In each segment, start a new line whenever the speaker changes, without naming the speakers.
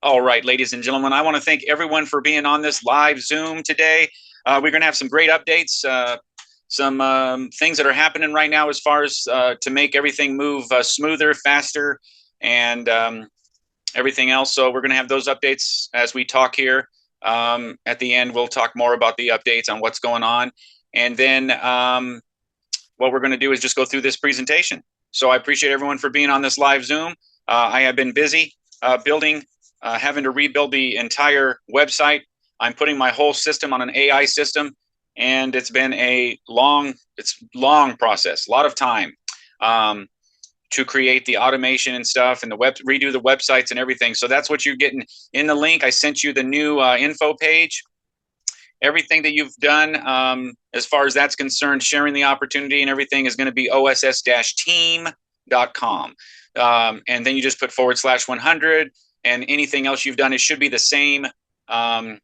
All right, ladies and gentlemen, I want to thank everyone for being on this live Zoom today. We're going to have some great updates, some things that are happening right now as far as to make everything move smoother, faster, and everything else. So we're going to have those updates as we talk here. At the end, we'll talk more about the updates on what's going on. And then what we're going to do is just go through this presentation. So I appreciate everyone for being on this live Zoom. I have been busy building having to rebuild the entire website. I'm putting my whole system on an AI system, and it's been a long process, a lot of time to create the automation and stuff, and redo the websites and everything. So that's what you're getting in the link. I sent you the new info page. Everything that you've done as far as that's concerned, sharing the opportunity and everything is going to be oss-team.com. And then you just put /100. And anything else you've done, it should be the same. After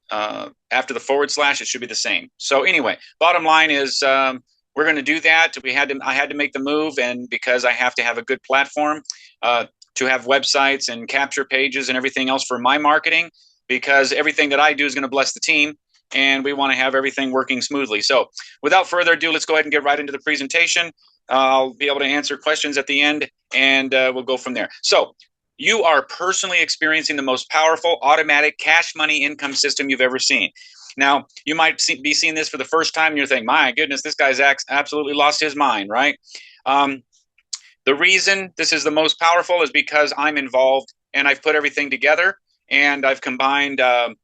the /, it should be the same. So anyway, bottom line is we're going to do that. I had to make the move, and because I have to have a good platform to have websites and capture pages and everything else for my marketing, because everything that I do is going to bless the team, and we want to have everything working smoothly. So without further ado, let's go ahead and get right into the presentation. I'll be able to answer questions at the end, and we'll go from there. So you are personally experiencing the most powerful automatic cash money income system you've ever seen. Now, you might be seeing this for the first time, and you're thinking, my goodness, this guy's absolutely lost his mind, right? The reason this is the most powerful is because I'm involved, and I've put everything together, and I've combined a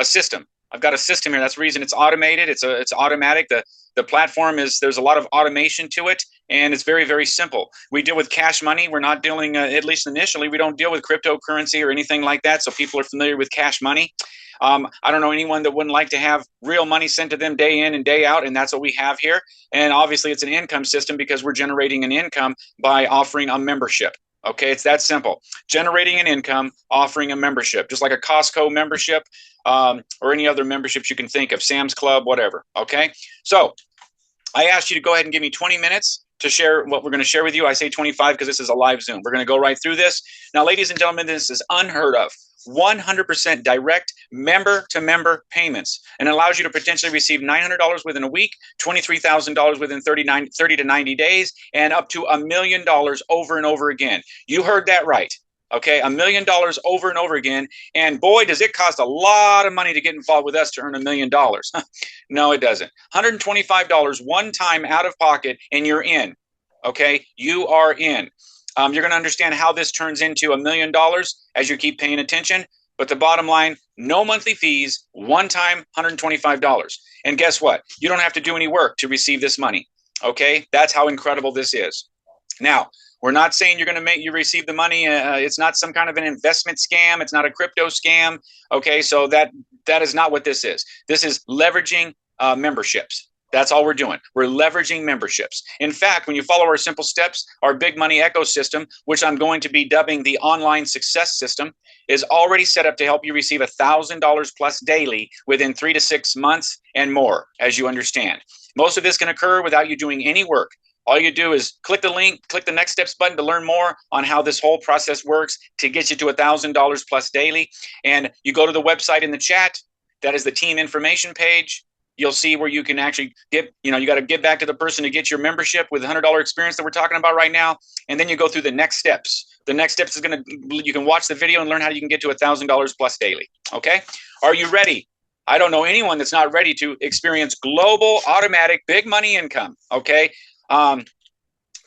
system. I've got a system here. That's the reason it's automated. It's automatic. The platform there's a lot of automation to it, and it's very, very simple. We deal with cash money. We're not dealing, at least initially, we don't deal with cryptocurrency or anything like that. So people are familiar with cash money. I don't know anyone that wouldn't like to have real money sent to them day in and day out, and that's what we have here. And obviously, it's an income system because we're generating an income by offering a membership. Okay, it's that simple. Generating an income, offering a membership, just like a Costco membership or any other memberships you can think of, Sam's Club, whatever. Okay, so I asked you to go ahead and give me 20 minutes to share what we're going to share with you. I say 25 because this is a live Zoom. We're going to go right through this. Now, ladies and gentlemen, this is unheard of. 100% direct member-to-member payments, and it allows you to potentially receive $900 within a week, $23,000 within 30 to 90 days, and up to $1 million over and over again. You heard that right. Okay, $1 million over and over again. And boy, does it cost a lot of money to get involved with us to earn $1 million. No, it doesn't. $125 one time out of pocket, and you're in. Okay, you are in. You're going to understand how this turns into $1 million as you keep paying attention. But the bottom line, no monthly fees, one time $125. And guess what? You don't have to do any work to receive this money. Okay, that's how incredible this is. Now, we're not saying you're going to receive the money. It's not some kind of an investment scam. It's not a crypto scam. Okay, so that is not what this is. This is leveraging memberships. That's all we're doing. We're leveraging memberships. In fact, when you follow our simple steps, our big money ecosystem, which I'm going to be dubbing the online success system, is already set up to help you receive $1,000 plus daily within 3 to 6 months and more, as you understand. Most of this can occur without you doing any work. All you do is click the link, click the next steps button to learn more on how this whole process works to get you to $1,000 plus daily. And you go to the website in the chat. That is the team information page. You'll see where you can actually get, you got to give back to the person to get your membership with a $100 experience that we're talking about right now. And then you go through the next steps. The next steps is you can watch the video and learn how you can get to $1,000 plus daily. Okay. Are you ready? I don't know anyone that's not ready to experience global automatic big money income. Okay. You're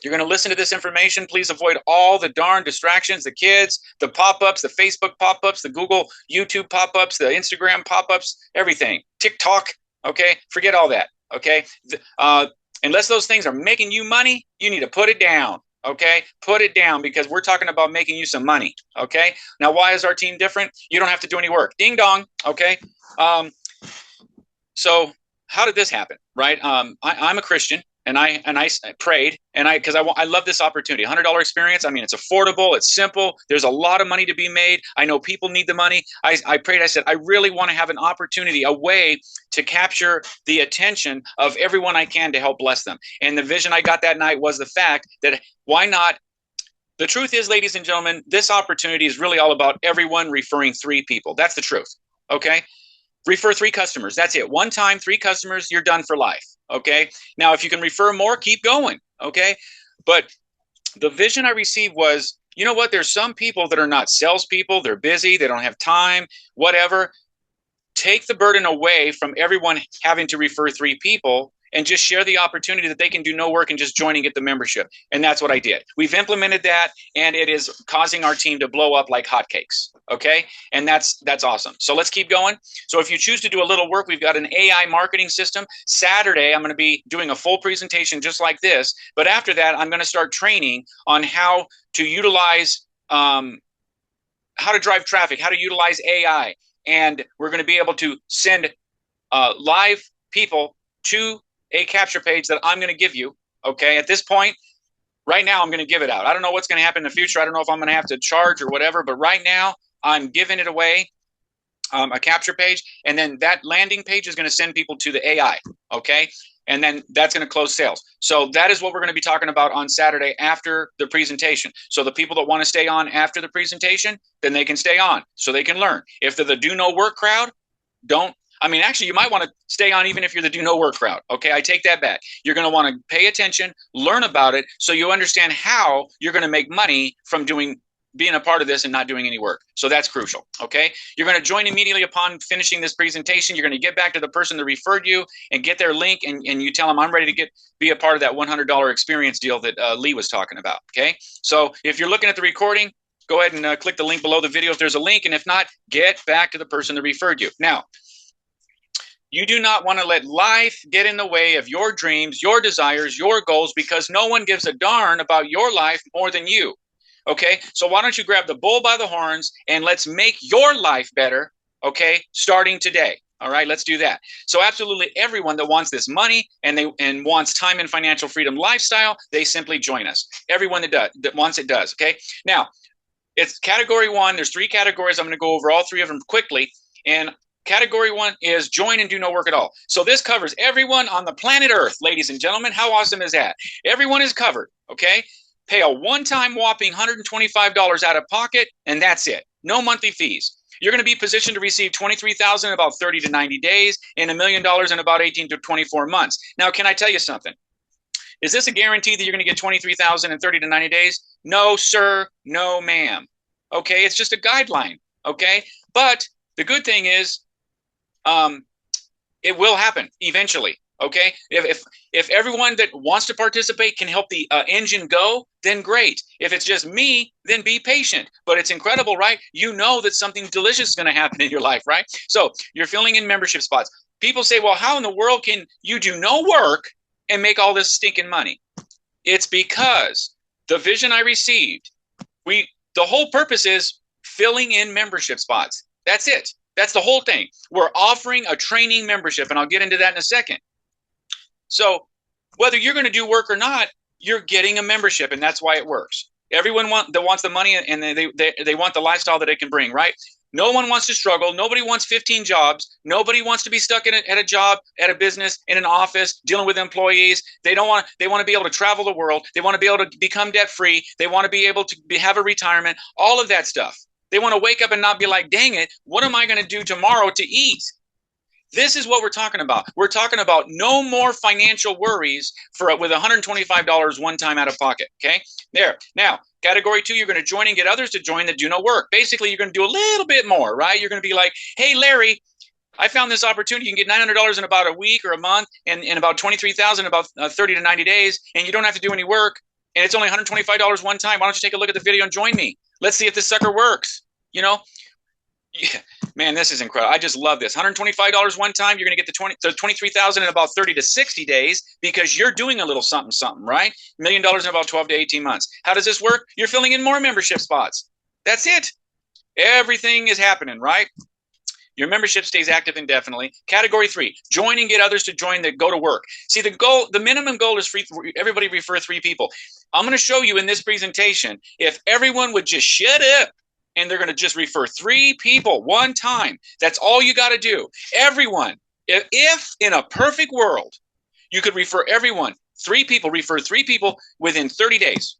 going to listen to this information. Please avoid all the darn distractions, the kids, the pop-ups, the Facebook pop-ups, the Google, YouTube pop-ups, the Instagram pop-ups, everything. TikTok. Okay, forget all that. Okay, unless those things are making you money, you need to put it down. Okay, put it down because we're talking about making you some money. Okay, now why is our team different? You don't have to do any work. Ding dong. Okay, so how did this happen? Right? I'm a Christian. And I prayed, and because I love this opportunity. $100 experience. I mean, it's affordable. It's simple. There's a lot of money to be made. I know people need the money. I prayed. I said, I really want to have an opportunity, a way to capture the attention of everyone I can to help bless them. And the vision I got that night was the fact that why not The truth is, ladies and gentlemen, this opportunity is really all about everyone referring 3 people. That's the truth. Okay? Refer 3 customers. That's it. One time, 3 customers, you're done for life. Okay? Now, if you can refer more, keep going. Okay? But the vision I received was, you know what? There's some people that are not salespeople. They're busy. They don't have time, whatever. Take the burden away from everyone having to refer 3 people and just share the opportunity that they can do no work and just join and get the membership. And that's what I did. We've implemented that, and it is causing our team to blow up like hotcakes. Okay. And that's awesome. So let's keep going. So if you choose to do a little work, we've got an AI marketing system. Saturday, I'm going to be doing a full presentation just like this. But after that, I'm going to start training on how to utilize, how to drive traffic, how to utilize AI. And we're going to be able to send live people to a capture page that I'm going to give you. Okay. At this point, right now, I'm going to give it out. I don't know what's going to happen in the future. I don't know if I'm going to have to charge or whatever, but right now I'm giving it away, a capture page. And then that landing page is going to send people to the AI. Okay. And then that's going to close sales. So that is what we're going to be talking about on Saturday after the presentation. So the people that want to stay on after the presentation, then they can stay on so they can learn. If they're the do no work crowd, actually, you might want to stay on even if you're the do no work crowd. Okay, I take that back. You're going to want to pay attention, learn about it, so you understand how you're going to make money from being a part of this and not doing any work. So that's crucial. Okay, you're going to join immediately upon finishing this presentation. You're going to get back to the person that referred you and get their link, and you tell them, I'm ready to be a part of that $100 experience deal that Lee was talking about. Okay, so if you're looking at the recording, go ahead and click the link below the video if there's a link, and if not, get back to the person that referred you. Now, you do not want to let life get in the way of your dreams, your desires, your goals, because no one gives a darn about your life more than you. Okay, so why don't you grab the bull by the horns and let's make your life better, okay, starting today. All right, let's do that. So absolutely everyone that wants this money and wants time and financial freedom lifestyle, they simply join us. Everyone that wants it does, okay? Now, it's category 1. There's 3 categories. I'm going to go over all 3 of them quickly. And category 1 is join and do no work at all. So this covers everyone on the planet Earth, ladies and gentlemen. How awesome is that? Everyone is covered, okay? Pay a one-time whopping $125 out of pocket, and that's it. No monthly fees. You're going to be positioned to receive $23,000 in about 30 to 90 days and $1 million in about 18 to 24 months. Now, can I tell you something? Is this a guarantee that you're going to get $23,000 in 30 to 90 days? No, sir. No, ma'am. Okay, it's just a guideline, okay? But the good thing is, it will happen eventually. Okay, if everyone that wants to participate can help the engine go, then great. If it's just me, then be patient. But it's incredible, right? You know that something delicious is going to happen in your life, right? So you're filling in membership spots. People say, well, how in the world can you do no work and make all this stinking money? It's because the vision I received, the whole purpose is filling in membership spots. That's it. That's the whole thing. We're offering a training membership, and I'll get into that in a second. So whether you're going to do work or not, you're getting a membership, and that's why it works. Everyone that wants the money, and they want the lifestyle that it can bring, right? No one wants to struggle. Nobody wants 15 jobs. Nobody wants to be stuck at a job, at a business, in an office, dealing with employees. They want to be able to travel the world. They want to be able to become debt-free. They want to be able to have a retirement, all of that stuff. They want to wake up and not be like, dang it, what am I going to do tomorrow to eat? This is what we're talking about. We're talking about no more financial worries with $125 one time out of pocket, okay? There. Now, category 2, you're going to join and get others to join that do no work. Basically, you're going to do a little bit more, right? You're going to be like, hey, Larry, I found this opportunity. You can get $900 in about a week or a month and about $23,000 in about 30 to 90 days, and you don't have to do any work, and it's only $125 one time. Why don't you take a look at the video and join me? Let's see if this sucker works, you know? Yeah, man, this is incredible. I just love this. $125 one time. You're going to get the $23,000 in about 30 to 60 days because you're doing a little something, right? $1 million in about 12 to 18 months. How does this work? You're filling in more membership spots. That's it. Everything is happening, right? Your membership stays active indefinitely. Category 3, join and get others to join that go to work. See, the minimum goal is everybody refer 3 people. I'm going to show you in this presentation, if everyone would just shut up, and they're going to just refer 3 people one time. That's all you got to do. Everyone, if in a perfect world, you could refer everyone, refer 3 people within 30 days.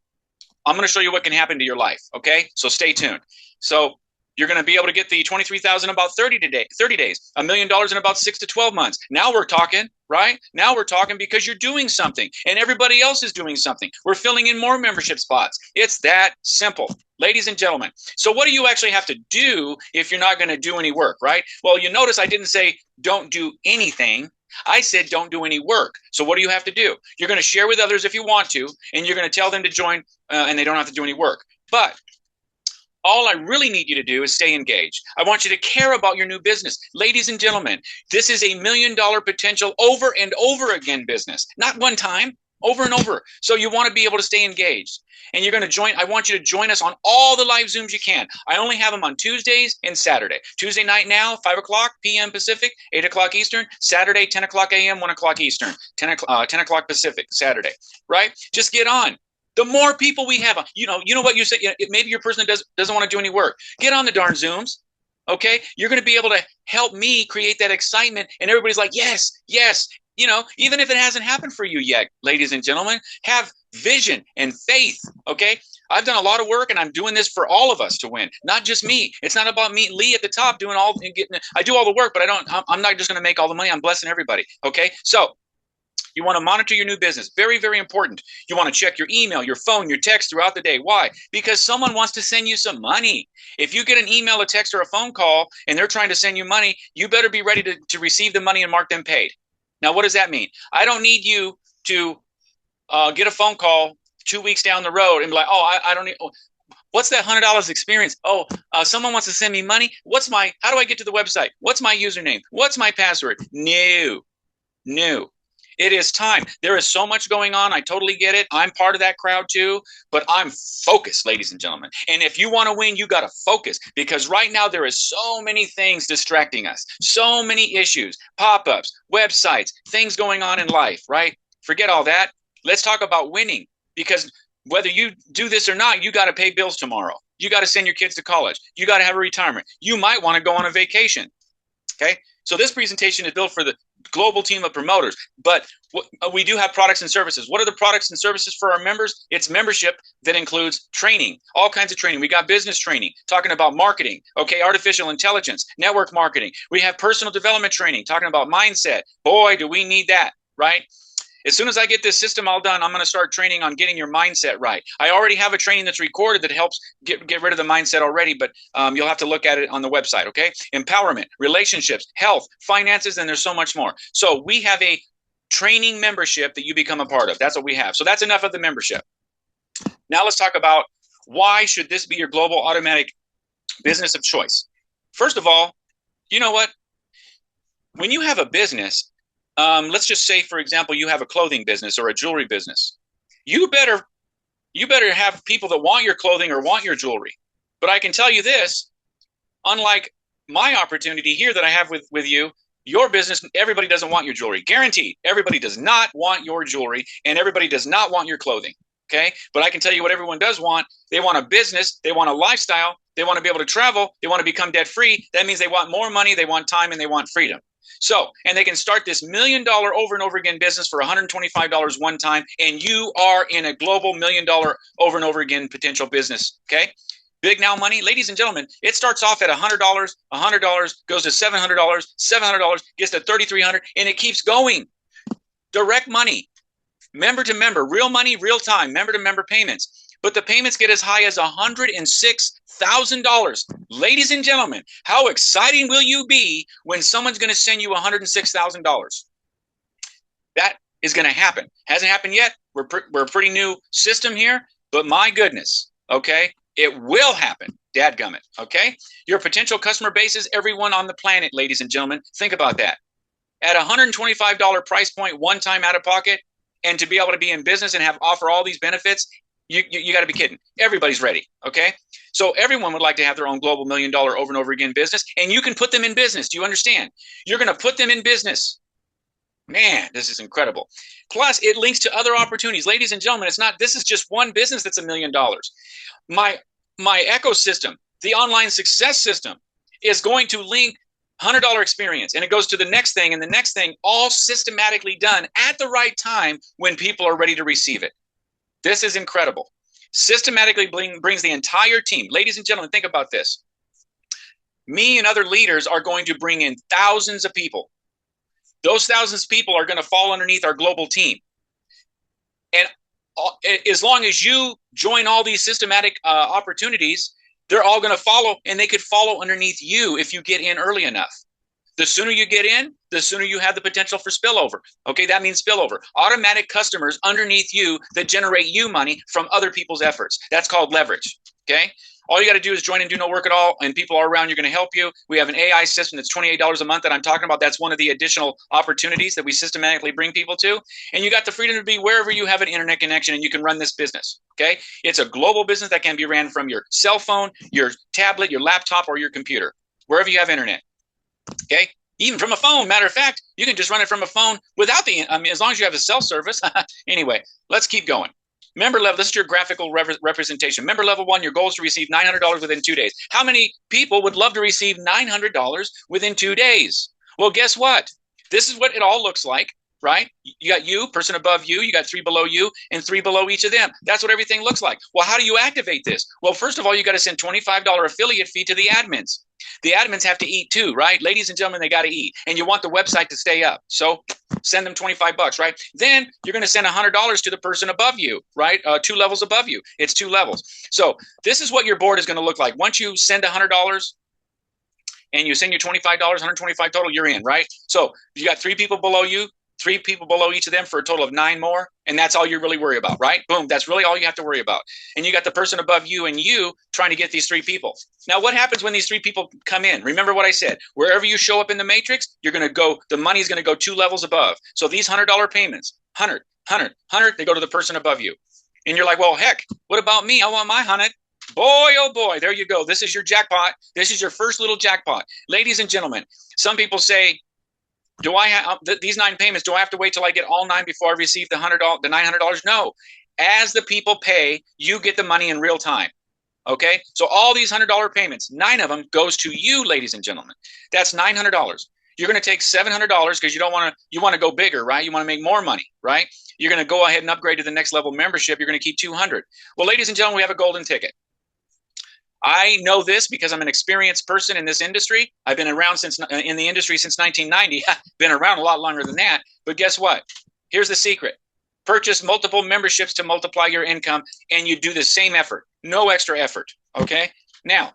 I'm going to show you what can happen to your life. Okay, so stay tuned. So you're going to be able to get the 23,000 in about 30 days, $1 million in about 6 to 12 months. Now we're talking, right? Now we're talking because you're doing something and everybody else is doing something. We're filling in more membership spots. It's that simple, ladies and gentlemen. So what do you actually have to do if you're not going to do any work, right? Well, you notice I didn't say don't do anything. I said don't do any work. So what do you have to do? You're going to share with others if you want to, and you're going to tell them to join, and they don't have to do any work. But all I really need you to do is stay engaged. I want you to care about your new business. Ladies and gentlemen, this is a $1 million potential over and over again business, not one time, over and over. So you want to be able to stay engaged. And you're going to join. I want you to join us on all the live Zooms you can. I only have them on Tuesdays and Saturday. Tuesday night now, 5 o'clock p.m. Pacific, 8 o'clock Eastern. Saturday, 10 o'clock a.m., 1 o'clock Eastern, 10 o'clock Pacific, Saturday, right? Just get on. The more people we have, you know what you say. Maybe your person doesn't want to do any work. Get on the darn Zooms, okay? You're going to be able to help me create that excitement, and everybody's like, yes, yes. You know, even if it hasn't happened for you yet, ladies and gentlemen, have vision and faith, okay? I've done a lot of work, and I'm doing this for all of us to win, not just me. It's not about me, Lee at the top, doing all and getting. I do all the work, but I'm not just going to make all the money. I'm blessing everybody, okay? So you want to monitor your new business. Very, very important. You want to check your email, your phone, your text throughout the day. Why? Because someone wants to send you some money. If you get an email, a text, or a phone call, and they're trying to send you money, you better be ready to receive the money and mark them paid. Now, what does that mean? I don't need you to get a phone call 2 weeks down the road and be like, oh, I don't need. Oh, what's that $100 experience? Oh, someone wants to send me money. How do I get to the website? What's my username? What's my password? No. It is time. There is so much going on. I totally get it. I'm part of that crowd too, but I'm focused, ladies and gentlemen. And if you want to win, you got to focus, because right now there is so many things distracting us, so many issues, pop-ups, websites, things going on in life, right? Forget all that. Let's talk about winning, because whether you do this or not, you got to pay bills tomorrow. You got to send your kids to college. You got to have a retirement. You might want to go on a vacation. Okay. So this presentation is built for the global team of promoters, but we do have products and services. What are the products and services for our members? It's membership that includes training, all kinds of training. We got business training, talking about marketing, okay, artificial intelligence, network marketing. We have personal development training, talking about mindset. Boy, do we need that, right? As soon as I get this system all done, I'm going to start training on getting your mindset right. I already have a training that's recorded that helps get rid of the mindset already, but you'll have to look at it on the website, okay? Empowerment, relationships, health, finances, and there's so much more. So we have a training membership that you become a part of. That's what we have. So that's enough of the membership. Now let's talk about why should this be your global automatic business of choice. First of all, you know what? When you have a business, let's just say, for example, you have a clothing business or a jewelry business. You better have people that want your clothing or want your jewelry. But I can tell you this, unlike my opportunity here that I have with you, your business, everybody doesn't want your jewelry. Guaranteed. Everybody does not want your jewelry, and everybody does not want your clothing. Okay? But I can tell you what everyone does want. They want a business. They want a lifestyle. They want to be able to travel. They want to become debt free. That means they want more money. They want time, and they want freedom. So, and they can start this $1 million over and over again business for $125 one time, and you are in a global $1 million over and over again potential business, okay? Big now money, ladies and gentlemen, it starts off at $100, goes to $700, $700, gets to $3,300, and it keeps going. Direct money, member to member, real money, real time, member to member payments. But the payments get as high as $106,000. Ladies and gentlemen, how exciting will you be when someone's going to send you $106,000? That is going to happen. Hasn't happened yet. We're a pretty new system here, but my goodness, okay, it will happen. Dadgummit, okay? Your potential customer base is everyone on the planet, ladies and gentlemen. Think about that. At $125 price point, one time out of pocket, and to be able to be in business and offer all these benefits, you got to be kidding. Everybody's ready, okay? So everyone would like to have their own global $1 million over and over again business, and you can put them in business. Do you understand? You're going to put them in business. Man, this is incredible. Plus, it links to other opportunities. Ladies and gentlemen, this is just one business that's $1 million. My ecosystem, the online success system, is going to link $100 experience, and it goes to the next thing and the next thing, all systematically done at the right time when people are ready to receive it. This is incredible. Systematically brings the entire team. Ladies and gentlemen, think about this. Me and other leaders are going to bring in thousands of people. Those thousands of people are going to fall underneath our global team. And as long as you join all these systematic opportunities, they're all going to follow, and they could follow underneath you if you get in early enough. The sooner you get in, the sooner you have the potential for spillover. Okay, that means spillover. Automatic customers underneath you that generate you money from other people's efforts. That's called leverage. Okay, all you got to do is join and do no work at all, and people are around you going to help you. We have an AI system that's $28 a month that I'm talking about. That's one of the additional opportunities that we systematically bring people to. And you got the freedom to be wherever you have an internet connection and you can run this business. Okay, it's a global business that can be ran from your cell phone, your tablet, your laptop, or your computer, wherever you have internet. Okay, even from a phone. Matter of fact, you can just run it from a phone without as long as you have a cell service. Anyway, let's keep going. Member level, this is your graphical representation. Member level 1, your goal is to receive $900 within 2 days. How many people would love to receive $900 within 2 days? Well, guess what? This is what it all looks like, right? You got you, person above you, you got 3 below you, and 3 below each of them. That's what everything looks like. Well, how do you activate this? Well, first of all, you got to send $25 affiliate fee to the admins. The admins have to eat too, right? Ladies and gentlemen, they got to eat. And you want the website to stay up. So send them $25, right? Then you're going to send $100 to the person above you, right? 2 levels above you. It's 2 levels. So this is what your board is going to look like. Once you send $100 and you send your $25, $125 total, you're in, right? So you got 3 people below you, 3 people below each of them for a total of 9 more. And that's all you really worry about, right? Boom. That's really all you have to worry about. And you got the person above you and you trying to get these 3 people. Now, what happens when these 3 people come in? Remember what I said. Wherever you show up in the matrix, you're going to go, the money is going to go 2 levels above. So these $100 payments, 100, 100, 100, they go to the person above you. And you're like, well, heck, what about me? I want my 100. Boy, oh boy, there you go. This is your jackpot. This is your first little jackpot. Ladies and gentlemen, some people say, do I have these 9 payments? Do I have to wait till I get all 9 before I receive the $900? No. As the people pay, you get the money in real time. Okay? So all these $100 payments, 9 of them goes to you, ladies and gentlemen. That's $900. You're going to take $700 because you want to go bigger, right? You want to make more money, right? You're going to go ahead and upgrade to the next level membership. You're going to keep 200. Well, ladies and gentlemen, we have a golden ticket. I know this because I'm an experienced person in this industry. I've been around in the industry since 1990. Been around a lot longer than that. But guess what? Here's the secret. Purchase multiple memberships to multiply your income, and you do the same effort. No extra effort. Okay? Now,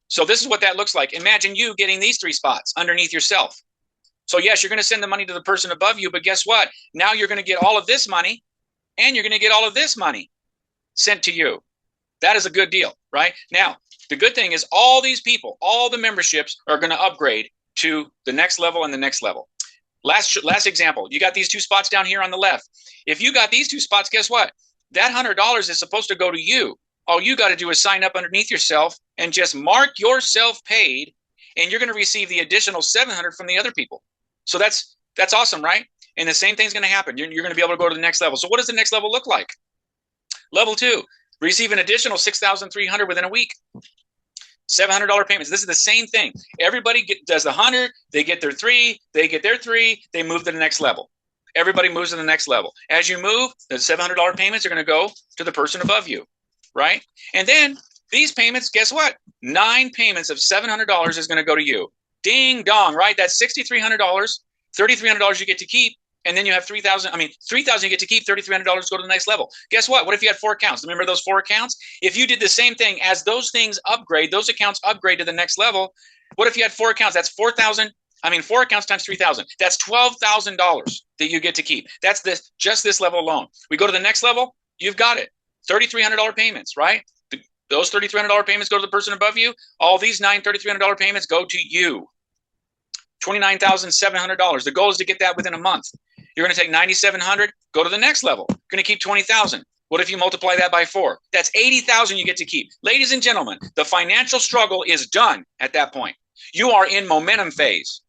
so this is what that looks like. Imagine you getting these 3 spots underneath yourself. So yes, you're going to send the money to the person above you, but guess what? Now you're going to get all of this money, and you're going to get all of this money sent to you. That is a good deal, right? Now, the good thing is all these people, all the memberships are going to upgrade to the next level and the next level. Last example, you got these 2 spots down here on the left. If you got these 2 spots, guess what? That $100 is supposed to go to you. All you got to do is sign up underneath yourself and just mark yourself paid, and you're going to receive the additional $700 from the other people. So that's awesome, right? And the same thing's going to happen. You're going to be able to go to the next level. So what does the next level look like? Level 2. Receive an additional $6,300 within a week. $700 payments. This is the same thing. Everybody does the 100. They get their 3. They get their 3. They move to the next level. Everybody moves to the next level. As you move, the $700 payments are going to go to the person above you, right? And then these payments, guess what? 9 payments of $700 is going to go to you. Ding dong, right? That's $6,300. $3,300 you get to keep. And then you have $3,000 you get to keep, $3,300 go to the next level. Guess what? What if you had 4 accounts? Remember those 4 accounts? If you did the same thing as those things upgrade, those accounts upgrade to the next level. What if you had 4 accounts? That's 4 accounts times 3,000. That's $12,000 that you get to keep. That's just this level alone. We go to the next level, you've got it. $3,300 payments, right? Those $3,300 payments go to the person above you. All these 9 $3,300 payments go to you. $29,700. The goal is to get that within a month. You're going to take $9,700, go to the next level. You're going to keep $20,000. What if you multiply that by 4? That's $80,000 you get to keep. Ladies and gentlemen, the financial struggle is done at that point. You are in momentum phase.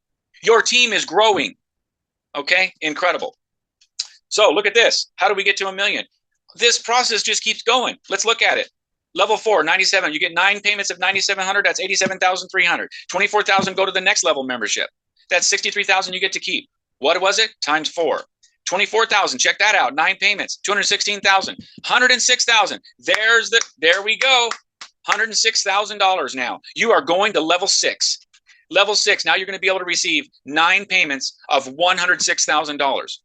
Your team is growing. Okay? Incredible. So look at this. How do we get to $1 million? This process just keeps going. Let's look at it. Level 4, 97. You get 9 payments of $9,700. That's $87,300. $24,000 go to the next level membership. That's $63,000 you get to keep. What was it? Times 4. 24,000. Check that out. 9 payments. 216,000. 106,000. There we go. $106,000 now. You are going to level 6. Level 6. Now you're going to be able to receive 9 payments of $106,000.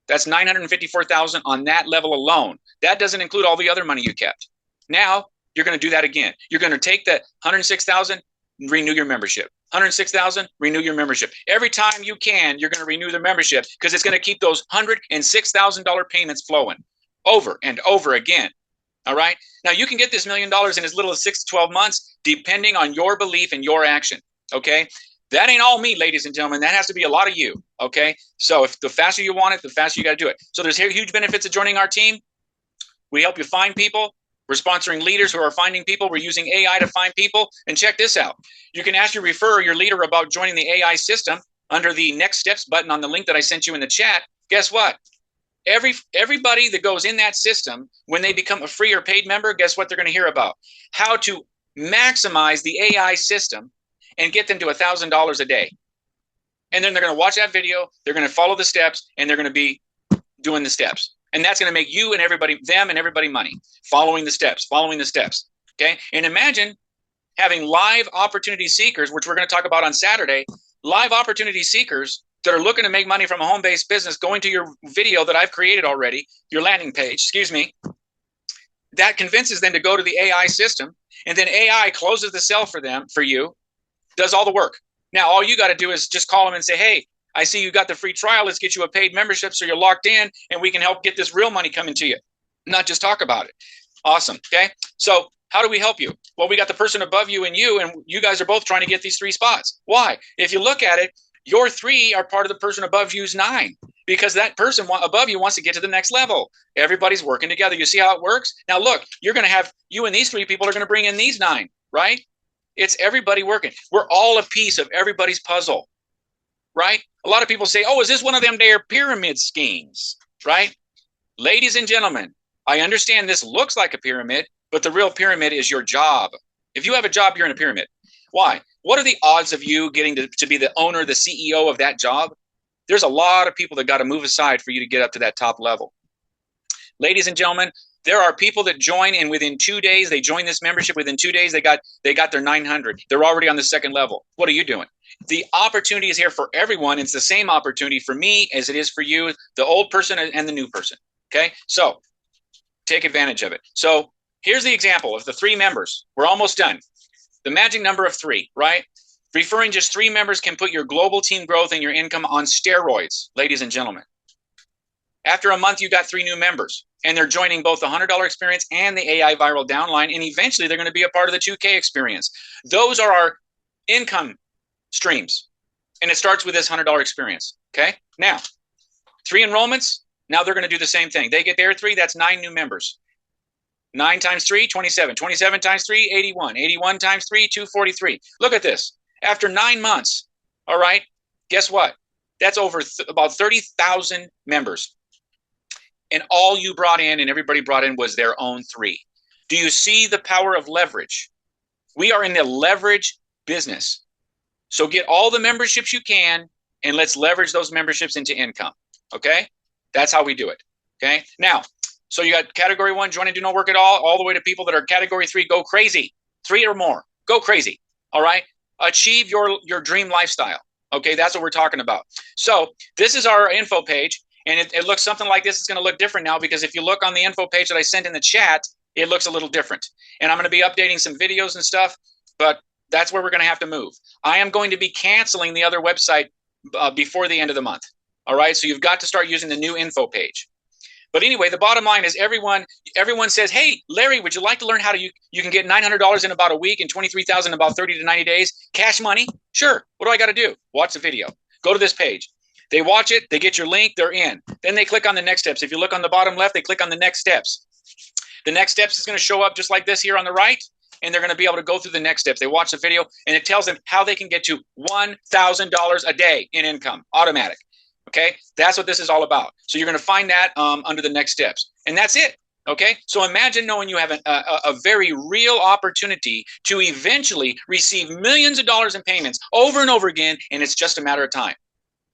That's $954,000 on that level alone. That doesn't include all the other money you kept. Now you're going to do that again. You're going to take that $106,000, renew your membership. $106,000, renew your membership. Every time you can, you're going to renew the membership because it's going to keep those $106,000 payments flowing over and over again. All right. Now you can get this $1 million in as little as 6 to 12 months, depending on your belief and your action. Okay. That ain't all me, ladies and gentlemen. That has to be a lot of you. Okay. So if the faster you want it, the faster you got to do it. So there's huge benefits of joining our team. We help you find people. We're sponsoring leaders who are finding people. We're using AI to find people. And check this out. You can ask your referrer, your leader, about joining the AI system under the Next Steps button on the link that I sent you in the chat. Guess what? Everybody that goes in that system, when they become a free or paid member, guess what they're going to hear about? How to maximize the AI system and get them to $1,000 a day. And then they're going to watch that video. They're going to follow the steps, and they're going to be doing the steps. And that's going to make you and everybody, them and everybody money, following the steps. Okay. And imagine having live opportunity seekers, which we're going to talk about on Saturday, live opportunity seekers that are looking to make money from a home-based business, going to your video that I've created already, your landing page, that convinces them to go to the AI system. And then AI closes the sale for you, does all the work. Now, all you got to do is just call them and say, hey, I see you got the free trial. Let's get you a paid membership so you're locked in and we can help get this real money coming to you, not just talk about it. Awesome. Okay. So how do we help you? Well, we got the person above you and you guys are both trying to get these 3 spots. Why? If you look at it, your 3 are part of the person above you's 9 because that person above you wants to get to the next level. Everybody's working together. You see how it works? Now, look, you're going to have you and these 3 people are going to bring in these 9, right? It's everybody working. We're all a piece of everybody's puzzle. Right? A lot of people say, oh, is this one of them there pyramid schemes? Right? Ladies and gentlemen, I understand this looks like a pyramid, but the real pyramid is your job. If you have a job, you're in a pyramid. Why? What are the odds of you getting to be the owner, the CEO of that job? There's a lot of people that got to move aside for you to get up to that top level. Ladies and gentlemen, there are people that join and within 2 days, they join this membership. Within 2 days, they got their 900. They're already on the second level. What are you doing? The opportunity is here for everyone. It's the same opportunity for me as it is for you, the old person and the new person. Okay, so take advantage of it. So here's the example of the 3 members. We're almost done. The magic number of 3, right? Referring just 3 members can put your global team growth and your income on steroids, ladies and gentlemen. After a month, you got 3 new members, and they're joining both the $100 experience and the AI viral downline, and eventually they're going to be a part of the 2K experience. Those are our income streams, and it starts with this $100 experience. Okay, now 3 enrollments. Now they're going to do the same thing. They get their 3. That's 9 new members. 9 times 3, 27. 27 times 3, 81. 81 times 3, 243. Look at this. After 9 months, all right, guess what? That's over about 30,000 members. And all you brought in and everybody brought in was their own 3. Do you see the power of leverage? We are in the leverage business. So get all the memberships you can, and let's leverage those memberships into income. Okay? That's how we do it. Okay? Now, so you got category 1, join and do no work at all the way to people that are category 3, go crazy. 3 or more, go crazy. All right? Achieve your dream lifestyle. Okay? That's what we're talking about. So this is our info page, and it looks something like this. It's going to look different now because if you look on the info page that I sent in the chat, it looks a little different. And I'm going to be updating some videos and stuff, but that's where we're going to have to move. I am going to be canceling the other website before the end of the month. All right. So you've got to start using the new info page. But anyway, the bottom line is everyone says, hey, Larry, would you like to learn how you can get $900 in about a week and $23,000 in about 30 to 90 days? Cash money? Sure. What do I got to do? Watch the video. Go to this page. They watch it. They get your link. They're in. Then they click on the next steps. If you look on the bottom left, they click on the next steps. The next steps is going to show up just like this here on the right. And they're going to be able to go through the next steps. They watch the video, and it tells them how they can get to $1,000 a day in income, automatic. Okay, that's what this is all about. So you're going to find that under the next steps, and that's it. Okay, so imagine knowing you have a very real opportunity to eventually receive millions of dollars in payments over and over again, and it's just a matter of time.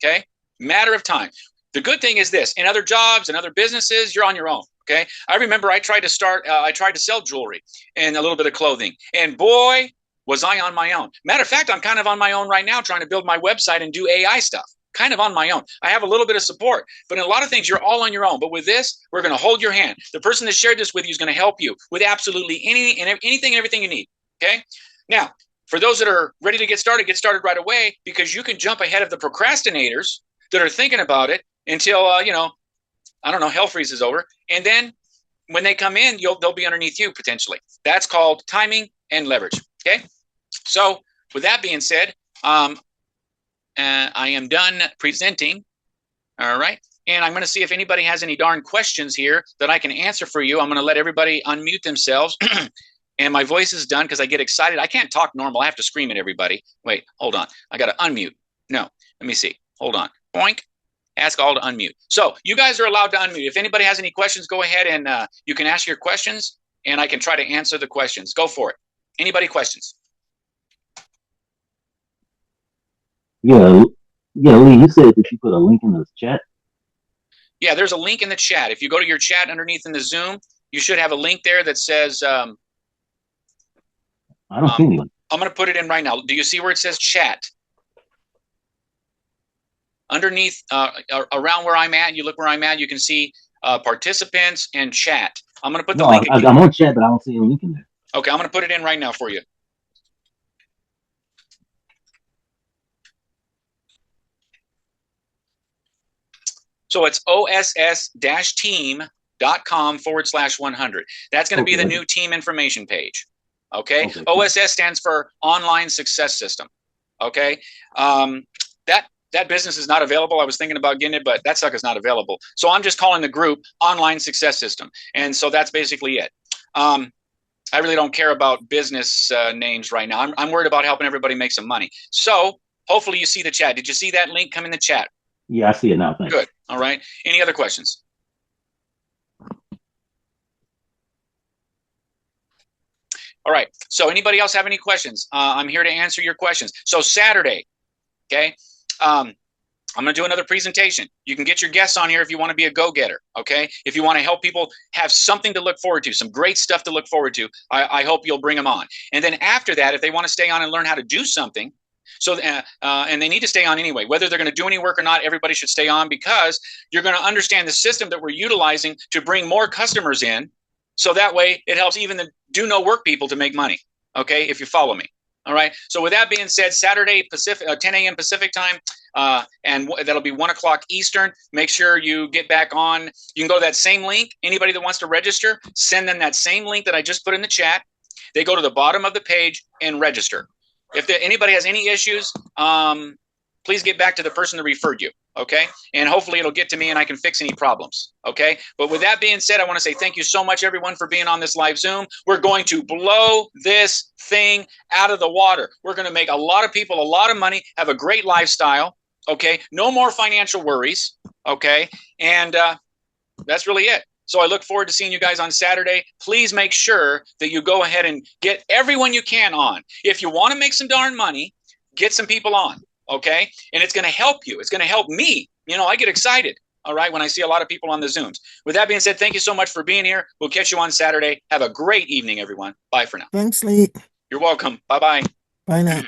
Okay, matter of time. The good thing is this: in other jobs and other businesses, you're on your own. Okay. I remember I tried to sell jewelry and a little bit of clothing, and boy, was I on my own. Matter of fact, I'm kind of on my own right now, trying to build my website and do AI stuff. Kind of on my own. I have a little bit of support, but in a lot of things, you're all on your own. But with this, we're going to hold your hand. The person that shared this with you is going to help you with absolutely anything and everything you need. Okay. Now, for those that are ready to get started right away, because you can jump ahead of the procrastinators that are thinking about it until I don't know, hell freezes over, and then when they come in, they'll be underneath you potentially. That's called timing and leverage. Okay, so with that being said, I am done presenting. All right, and I'm going to see if anybody has any darn questions here that I can answer for you. I'm going to let everybody unmute themselves. And my voice is done because I get excited. I can't talk normal. I have to scream at everybody. Wait, hold on. I got to unmute. No, let me see. Hold on. Boink. Ask all to unmute. So you guys are allowed to unmute. If anybody has any questions, go ahead and you can ask your questions, and I can try to answer the questions. Go for it. Anybody questions?
Yeah, yeah, Lee, you said that you put a link in the chat.
Yeah, there's a link in the chat. If you go to your chat underneath in the Zoom, you should have a link there that says
I don't see anyone.
I'm going to put it in right now. Do you see where it says chat? Underneath, around where I'm at, you look where I'm at, you can see participants and chat. I'm going to put the link.
I'm on chat, but I don't see a link in there.
Okay, I'm going to put it in right now for you. So it's oss-team.com/100. That's going to be the new team information page. Okay? OSS stands for Online Success System. Okay? That business is not available. I was thinking about getting it, but that sucker's not available. So I'm just calling the group Online Success System. And so that's basically it. I really don't care about business names right now. I'm worried about helping everybody make some money. So hopefully you see the chat. Did you see that link come in the chat?
Yeah, I see it now. Thanks.
Good. All right. Any other questions? All right. So anybody else have any questions? I'm here to answer your questions. So Saturday, okay, I'm going to do another presentation. You can get your guests on here if you want to be a go-getter, okay? If you want to help people have something to look forward to, some great stuff to look forward to, I hope you'll bring them on. And then after that, if they want to stay on and learn how to do something, so and they need to stay on anyway. Whether they're going to do any work or not, everybody should stay on, because you're going to understand the system that we're utilizing to bring more customers in. So that way it helps even the do no work people to make money, okay, if you follow me. All right. So with that being said, Saturday, 10 a.m. Pacific time, and that'll be 1 o'clock Eastern. Make sure you get back on. You can go to that same link. Anybody that wants to register, send them that same link that I just put in the chat. They go to the bottom of the page and register. If anybody has any issues, please get back to the person that referred you, okay? And hopefully it'll get to me and I can fix any problems, okay? But with that being said, I want to say thank you so much, everyone, for being on this live Zoom. We're going to blow this thing out of the water. We're going to make a lot of people a lot of money, have a great lifestyle, okay? No more financial worries, okay? And that's really it. So I look forward to seeing you guys on Saturday. Please make sure that you go ahead and get everyone you can on. If you want to make some darn money, get some people on, okay? And it's going to help you. It's going to help me. You know, I get excited, all right, when I see a lot of people on the Zooms. With that being said, thank you so much for being here. We'll catch you on Saturday. Have a great evening, everyone. Bye for now.
Thanks, Lee.
You're welcome. Bye-bye.
Bye now.